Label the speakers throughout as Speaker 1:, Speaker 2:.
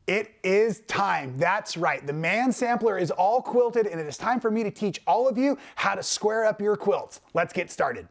Speaker 1: It is time. That's right. The man sampler is all quilted, and it is time for me to teach all of you how to square up your quilts. Let's get started.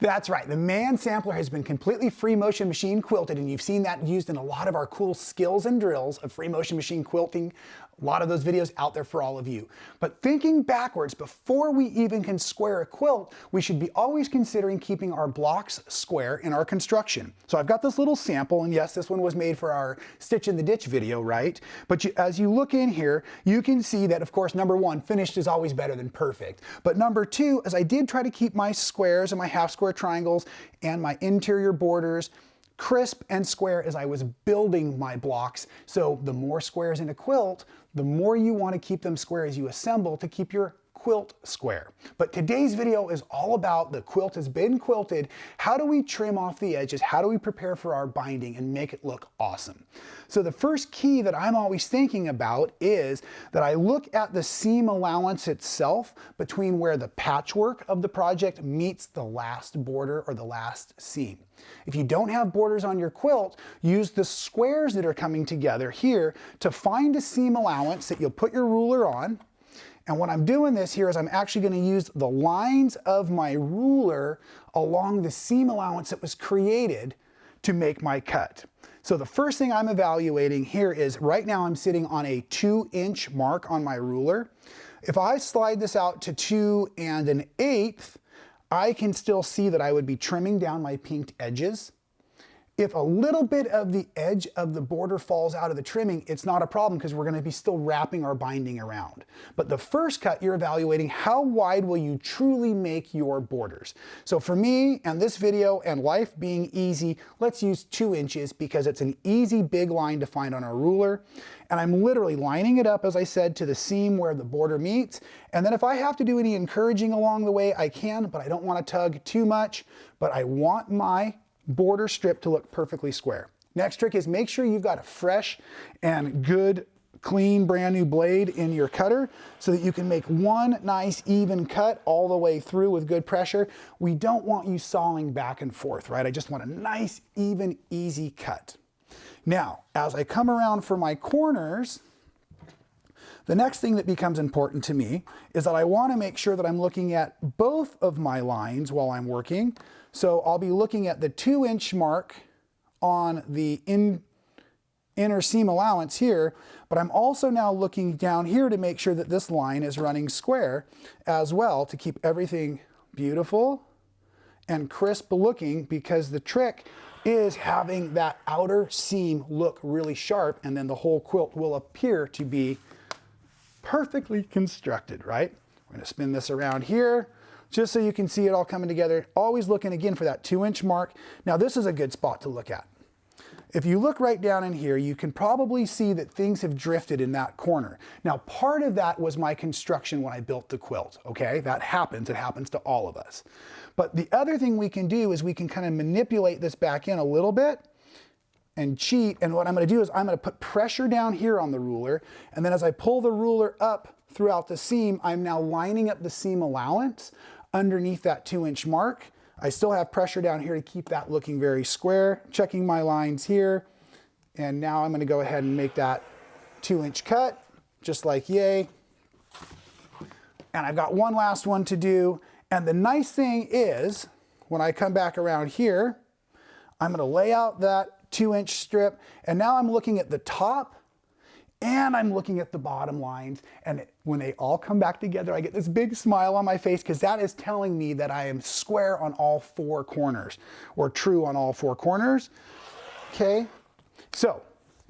Speaker 1: That's right, the man sampler has been completely free motion machine quilted, and you've seen that used in a lot of our cool skills and drills of free motion machine quilting. A lot of those videos out there for all of you. But thinking backwards, before we even can square a quilt, we should be always considering keeping our blocks square in our construction. So I've got this little sample, and yes, this one was made for our Stitch in the Ditch video, right? But as you look in here, you can see that, of course, number one, finished is always better than perfect. But number two, as I did try to keep my squares and my half square triangles and my interior borders crisp and square as I was building my blocks. So the more squares in a quilt, the more you want to keep them square as you assemble to keep your quilt square. But today's video is all about the quilt has been quilted. How do we trim off the edges? How do we prepare for our binding and make it look awesome? So the first key that I'm always thinking about is that I look at the seam allowance itself between where the patchwork of the project meets the last border or the last seam. If you don't have borders on your quilt, use the squares that are coming together here to find a seam allowance that you'll put your ruler on. And when I'm doing this here is I'm actually going to use the lines of my ruler along the seam allowance that was created to make my cut. So the first thing I'm evaluating here is right now I'm sitting on a 2-inch mark on my ruler. If I slide this out to 2 1/8, I can still see that I would be trimming down my pinked edges. If a little bit of the edge of the border falls out of the trimming, it's not a problem because we're going to be still wrapping our binding around. But the first cut, you're evaluating how wide will you truly make your borders. So for me and this video and life being easy, let's use 2 inches because it's an easy big line to find on our ruler. And I'm literally lining it up, as I said, to the seam where the border meets. And then if I have to do any encouraging along the way, I can, but I don't want to tug too much. But I want my border strip to look perfectly square. Next trick is make sure you've got a fresh and good, clean, brand new blade in your cutter so that you can make one nice even cut all the way through with good pressure. We don't want you sawing back and forth, right? I just want a nice, even, easy cut. Now, as I come around for my corners, the next thing that becomes important to me is that I want to make sure that I'm looking at both of my lines while I'm working. So I'll be looking at the 2-inch mark on the inner seam allowance here, but I'm also now looking down here to make sure that this line is running square as well to keep everything beautiful and crisp looking, because the trick is having that outer seam look really sharp, and then the whole quilt will appear to be perfectly constructed, right? We're going to spin this around here just so you can see it all coming together. Always looking again for that 2-inch mark. Now this is a good spot to look at. If you look right down in here, you can probably see that things have drifted in that corner. Now part of that was my construction when I built the quilt, okay? That happens, it happens to all of us. But the other thing we can do is we can kind of manipulate this back in a little bit and cheat, and what I'm going to do is I'm going to put pressure down here on the ruler, and then as I pull the ruler up throughout the seam, I'm now lining up the seam allowance underneath that 2-inch mark. I still have pressure down here to keep that looking very square, checking my lines here, and now I'm going to go ahead and make that 2-inch cut, just like yay. And I've got one last one to do, and the nice thing is, when I come back around here, I'm going to lay out that 2-inch strip, and now I'm looking at the top and I'm looking at the bottom lines, and when they all come back together, I get this big smile on my face because that is telling me that I am square on all 4 corners, or true on all 4 corners, okay? So,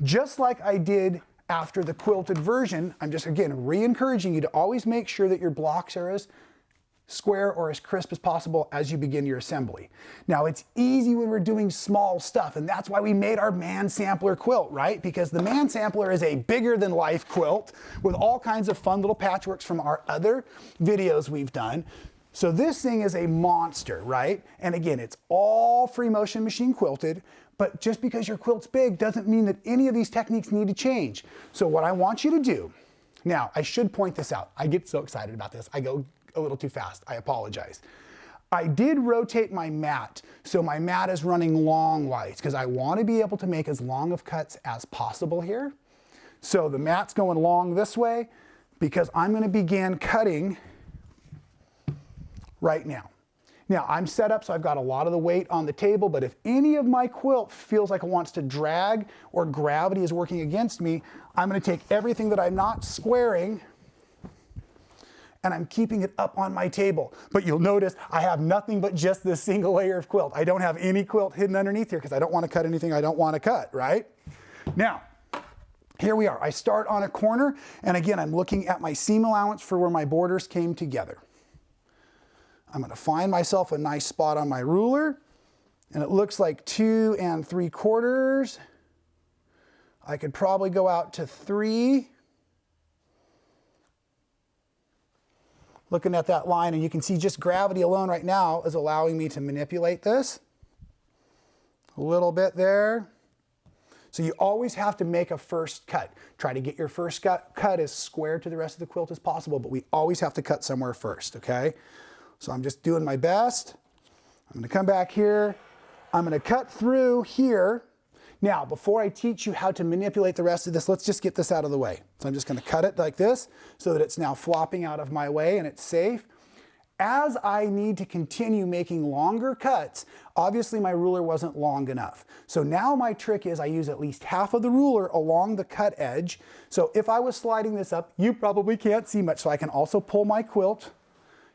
Speaker 1: just like I did after the quilted version, I'm just, again, re-encouraging you to always make sure that your blocks are as square or as crisp as possible as you begin your assembly. Now it's easy when we're doing small stuff, and that's why we made our man sampler quilt, right? Because the man sampler is a bigger than life quilt with all kinds of fun little patchworks from our other videos we've done. So this thing is a monster, right? And again, it's all free motion machine quilted, but just because your quilt's big doesn't mean that any of these techniques need to change. So what I want you to do, now I should point this out. I get so excited about this. I go a little too fast. I apologize. I did rotate my mat, so my mat is running longwise because I want to be able to make as long of cuts as possible here. So the mat's going long this way because I'm going to begin cutting right now. Now I'm set up so I've got a lot of the weight on the table, but if any of my quilt feels like it wants to drag or gravity is working against me, I'm going to take everything that I'm not squaring and I'm keeping it up on my table. But you'll notice I have nothing but just this single layer of quilt. I don't have any quilt hidden underneath here because I don't want to cut anything I don't want to cut, right? Now, here we are. I start on a corner, and again, I'm looking at my seam allowance for where my borders came together. I'm going to find myself a nice spot on my ruler, and it looks like 2 3/4. I could probably go out to 3. Looking at that line, and you can see just gravity alone right now is allowing me to manipulate this. A little bit there. So you always have to make a first cut. Try to get your first cut as square to the rest of the quilt as possible, but we always have to cut somewhere first, okay? So I'm just doing my best. I'm going to come back here. I'm going to cut through here. Now, before I teach you how to manipulate the rest of this, let's just get this out of the way. So I'm just going to cut it like this so that it's now flopping out of my way and it's safe. As I need to continue making longer cuts, obviously my ruler wasn't long enough. So now my trick is I use at least half of the ruler along the cut edge. So if I was sliding this up, you probably can't see much. So I can also pull my quilt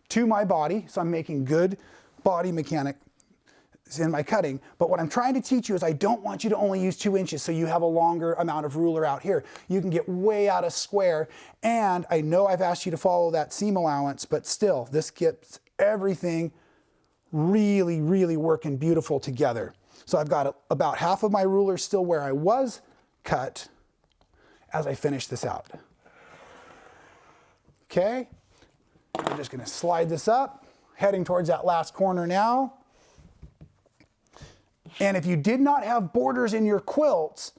Speaker 1: to my body. So I'm making good body mechanics in my cutting, but what I'm trying to teach you is I don't want you to only use 2 inches so you have a longer amount of ruler out here. You can get way out of square, and I know I've asked you to follow that seam allowance, but still, this gets everything really, really working beautiful together. So I've got about half of my ruler still where I was cut as I finish this out. Okay, I'm just going to slide this up, heading towards that last corner now. And if you did not have borders in your quilts,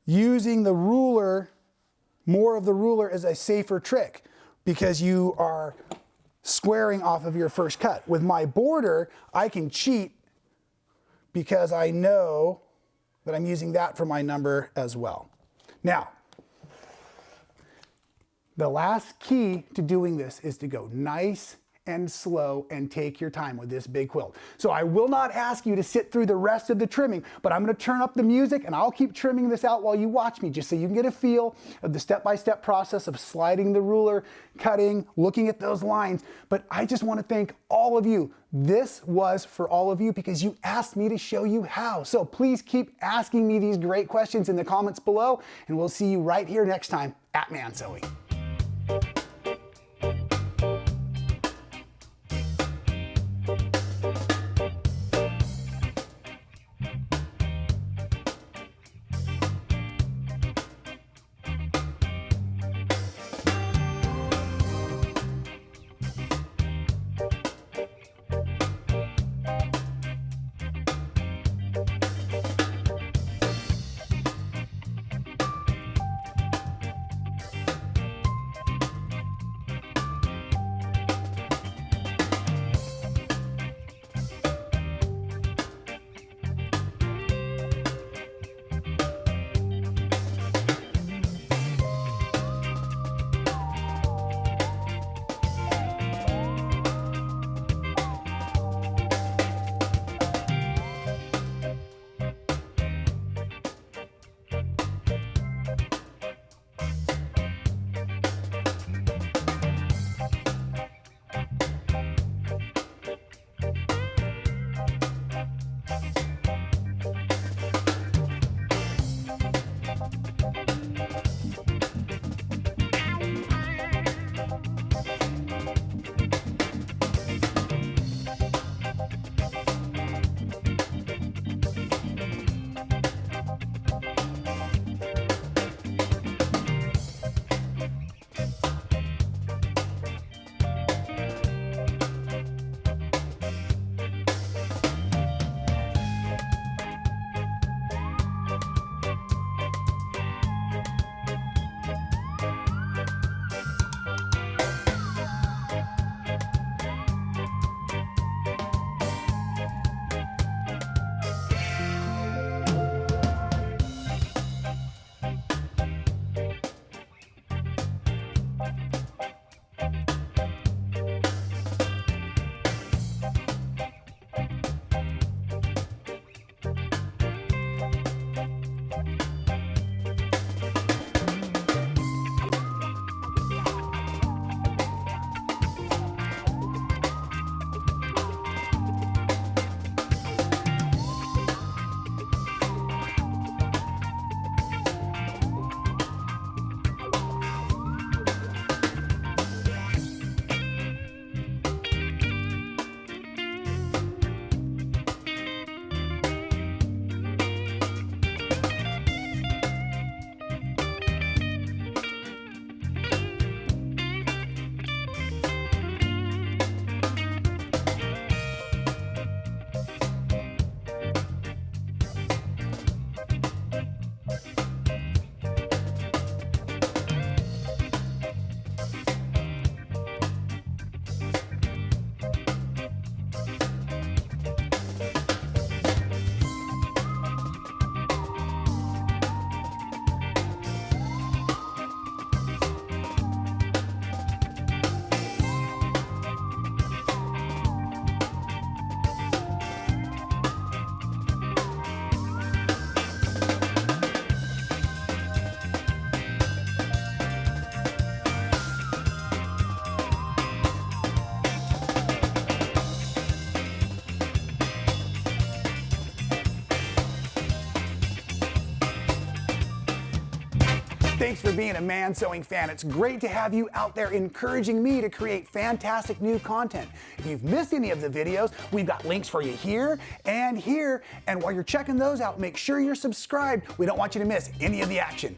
Speaker 1: using the ruler, more of the ruler is a safer trick because you are squaring off of your first cut. With my border, I can cheat because I know that I'm using that for my number as well. Now, the last key to doing this is to go nice and slow and take your time with this big quilt. So I will not ask you to sit through the rest of the trimming, but I'm going to turn up the music and I'll keep trimming this out while you watch me, just so you can get a feel of the step-by-step process of sliding the ruler, cutting, looking at those lines. But I just want to thank all of you. This was for all of you because you asked me to show you how. So please keep asking me these great questions in the comments below, and we'll see you right here next time at Man Sewing. Thanks for being a Man Sewing fan. It's great to have you out there encouraging me to create fantastic new content. If you've missed any of the videos, we've got links for you here and here. And while you're checking those out, make sure you're subscribed. We don't want you to miss any of the action.